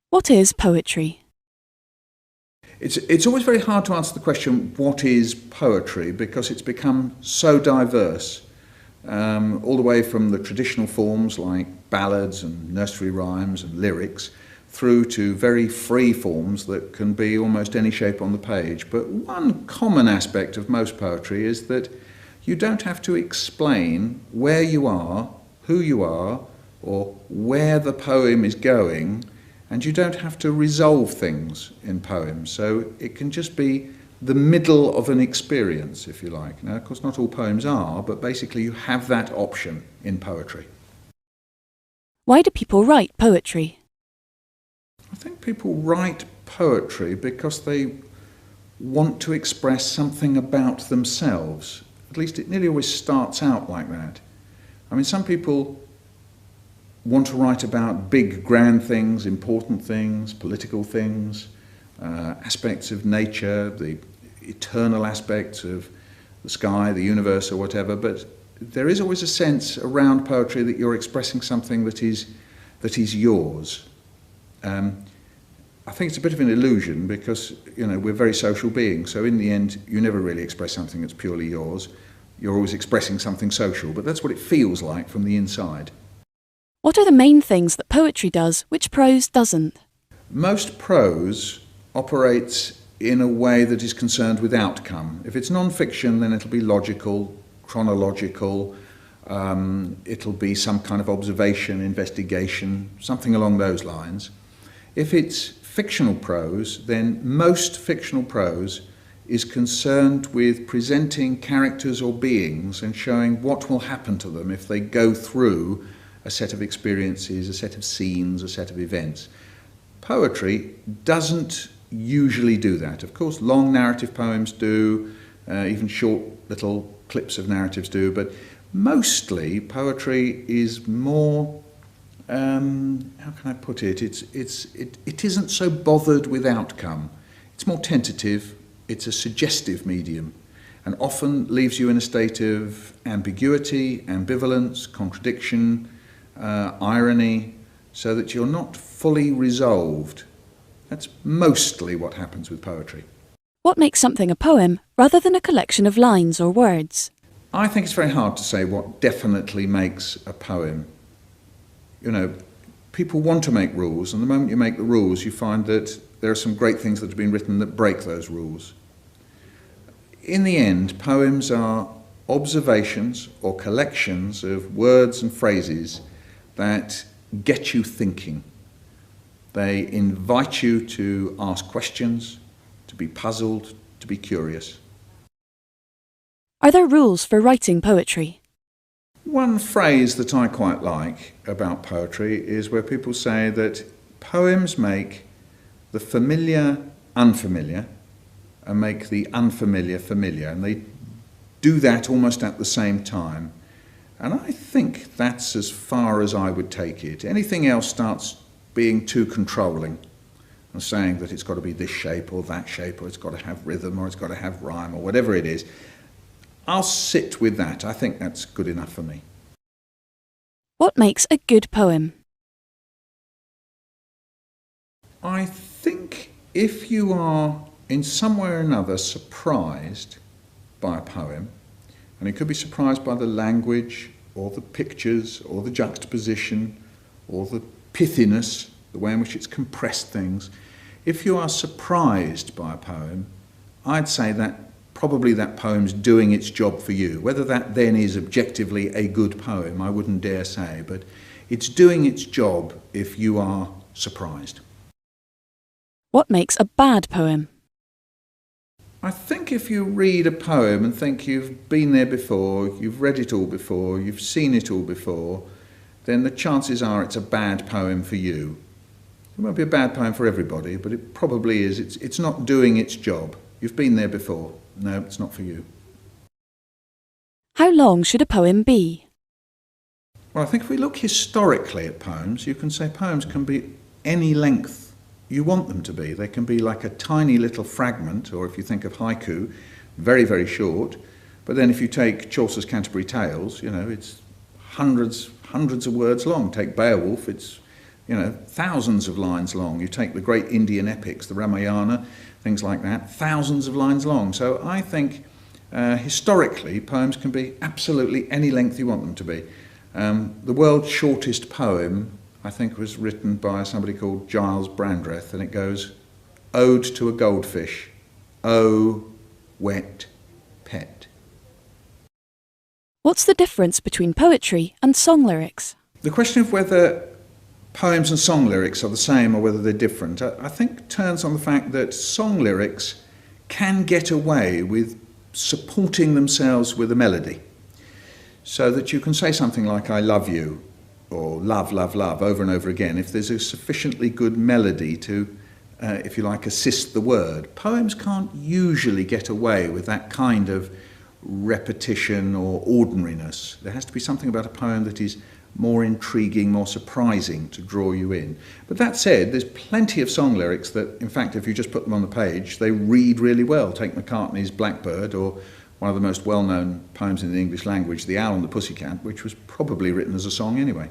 What is poetry? It's always very hard to answer the question, what is poetry? Because it's become so diverse, all the way from the traditional forms like ballads and nursery rhymes and lyrics, through to very free forms that can be almost any shape on the page. But one common aspect of most poetry is that you don't have to explain where you are, who you are, or where the poem is going, and you don't have to resolve things in poems. So it can just be the middle of an experience, if you like. Now, of course, not all poems are, but basically you have that option in poetry. Why do people write poetry? I think people write poetry because they want to express something about themselves. At least it nearly always starts out like that. I mean, some people want to write about big, grand things, important things, political things, aspects of nature, the eternal aspects of the sky, the universe, or whatever. But there is always a sense around poetry that you're expressing something that is yours. I think it's a bit of an illusion because, you know, we're very social beings. So in the end, you never really express something that's purely yours. You're always expressing something social, but that's what it feels like from the inside. What are the main things that poetry does which prose doesn't? Most prose operates in a way that is concerned with outcome. If it's non-fiction, then it'll be logical, chronological, it'll be some kind of observation, investigation, something along those lines. If it's fictional prose, then most fictional prose is concerned with presenting characters or beings and showing what will happen to them if they go through a set of experiences, a set of scenes, a set of events. Poetry doesn't usually do that. Of course, long narrative poems do, even short little clips of narratives do, but mostly poetry is more, how can I put it? It isn't so bothered with outcome. It's more tentative, it's a suggestive medium, and often leaves you in a state of ambiguity, ambivalence, contradiction, irony, so that you're not fully resolved. That's mostly what happens with poetry. What makes something a poem rather than a collection of lines or words? I think it's very hard to say what definitely makes a poem. You know, people want to make rules, and the moment you make the rules, you find that there are some great things that have been written that break those rules. In the end, poems are observations or collections of words and phrases that get you thinking. They invite you to ask questions, to be puzzled, to be curious. Are there rules for writing poetry? One phrase that I quite like about poetry is where people say that poems make the familiar unfamiliar and make the unfamiliar familiar, and they do that almost at the same time. And I think that's as far as I would take it. Anything else starts being too controlling and saying that it's got to be this shape or that shape, or it's got to have rhythm, or it's got to have rhyme, or whatever it is. I'll sit with that. I think that's good enough for me. What makes a good poem? I think if you are in some way or another surprised by a poem, and it could be surprised by the language, or the pictures, or the juxtaposition, or the pithiness, the way in which it's compressed things. If you are surprised by a poem, I'd say that probably that poem's doing its job for you. Whether that then is objectively a good poem, I wouldn't dare say, but it's doing its job if you are surprised. What makes a bad poem? I think if you read a poem and think you've been there before, you've read it all before, you've seen it all before, then the chances are it's a bad poem for you. It won't be a bad poem for everybody, but it probably is. It's not doing its job. You've been there before. No, it's not for you. How long should a poem be? Well, I think if we look historically at poems, you can say poems can be any length you want them to be. They can be like a tiny little fragment, or if you think of haiku, very, very short. But then if you take Chaucer's Canterbury Tales, you know, it's hundreds of words long. Take Beowulf, it's, thousands of lines long. You take the great Indian epics, the Ramayana, things like that, thousands of lines long. So I think historically poems can be absolutely any length you want them to be. The world's shortest poem, I think, was written by somebody called Giles Brandreth, and it goes, "Ode to a goldfish, oh, wet pet." What's the difference between poetry and song lyrics? The question of whether poems and song lyrics are the same or whether they're different, I think turns on the fact that song lyrics can get away with supporting themselves with a melody. So that you can say something like, "I love you," or "love, love, love," over and over again, if there's a sufficiently good melody to, if you like, assist the word. Poems can't usually get away with that kind of repetition or ordinariness. There has to be something about a poem that is more intriguing, more surprising to draw you in. But that said, there's plenty of song lyrics that, in fact, if you just put them on the page, they read really well. Take McCartney's Blackbird, or one of the most well-known poems in the English language, The Owl and the Pussycat, which was probably written as a song anyway.